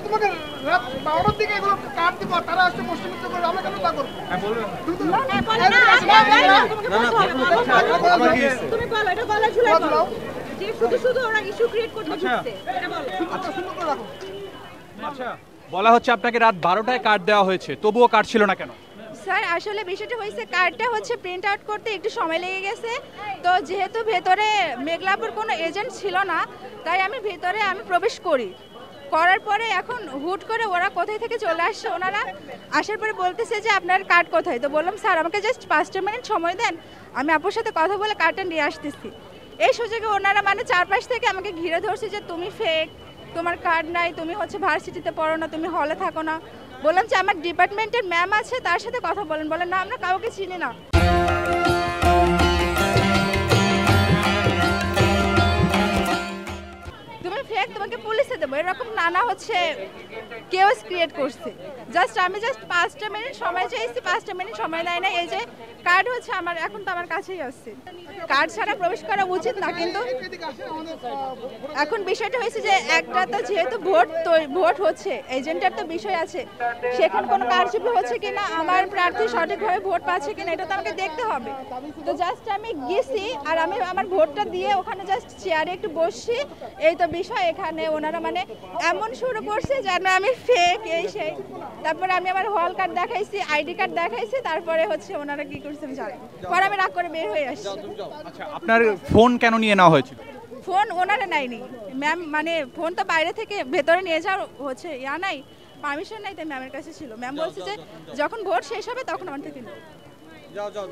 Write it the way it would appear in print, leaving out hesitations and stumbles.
আমি তোমাকে রাত 12টার দিকে এগুলো কাট দিব, তারা আসছে মুসলিমদের করে, আমরা কেন তা করব? হ্যাঁ বলুন। তুমি বলো, এটা বলা ঝুলাই বলো যে শুধু ওরা ইস্যু ক্রিয়েট করতে দিচ্ছে, এটা বলো। আচ্ছা সুন্দর করে রাখো। আচ্ছা, বলা হচ্ছে আপনাকে রাত 12টায় কার্ড দেওয়া হয়েছে, তবুও কার্ড ছিল না কেন? স্যার আসলে বিষয়টা হয়েছে, কার্ডটা হচ্ছে প্রিন্ট আউট করতে একটু সময় লেগে গেছে, তো যেহেতু ভেতরে মেঘলাপুর কোনো এজেন্ট ছিল না, তাই আমি ভেতরে প্রবেশ করার পরে এখন হুট করে ওরা কোথায় থেকে চলে আসছে, ওনারা আসার পরে বলতেছে যে আপনার কার্ড কোথায়। তো বললাম স্যার আমাকে জাস্ট 5টা মিনিট সময় দেন, আমি আপুর সাথে কথা বলে কার্ডটা নিয়ে আসতেছি। এই সুযোগে ওনারা চারপাশ থেকে আমাকে ঘিরে ধরছে যে তুমি ফেক, তোমার কার্ড নাই, তুমি হচ্ছে ভার্সিটিতে পড়ো না, তুমি হলে থাকো না। বললাম যে আমার ডিপার্টমেন্টের ম্যাম আছে, তার সাথে কথা বলেন। বলেন না আমরা কাউকে চিনি না। তুমি ফেক, তোমাকে পুলিশে দেবো, এরকম নানা হচ্ছে কেওস ক্রিয়েট করছে। আমি 5টা মিনিট সময় চাইছি, 5টা মিনিট সময় দেয় না। এই যে কার্ড হচ্ছে আমার, এখন তো আমার কাছেই আসছে, কার্ড ছাড়া প্রবেশ করা উচিত না, কিন্তু এখন বিষয়টা হয়েছে যে একটা তো যেহেতু ভোট হচ্ছে, এজেন্টের তো বিষয় আছে, সেখানে কোনো কারচুপি হচ্ছে কিনা, আমার প্রার্থী সঠিকভাবে ভোট পাচ্ছে কিনা, এটা তো আমাকে দেখতে হবে। তো জাস্ট আমি গেছি আর আমি আমার ভোটটা দিয়ে ওখানে জাস্ট চেয়ারে একটু বসছি, এই তো বিষয়। এখানে ওনারা এমন শুরু করছে যেন আমি ফেক, এই সেই। তারপরে আমি আমার হল কার্ড দেখাইছি, আইডি কার্ড দেখাইছি, তারপরে হচ্ছে ওনারা কি করছে জানি, পরে আমি রাগ করে বের হয়ে আসছি। আচ্ছা, আপনার ফোন কেন নিয়ে নেওয়া হয়েছিল? ফোন ওনারা নাইনি ম্যাম, ফোন তো বাইরে থেকে ভেতরে নিয়ে যাওয়ার হচ্ছে নাই, পারমিশন নাই, তাই ম্যামের কাছে ছিল। ম্যাম বলছে যে যখন ভোট শেষ হবে তখন আমার থেকে যাও।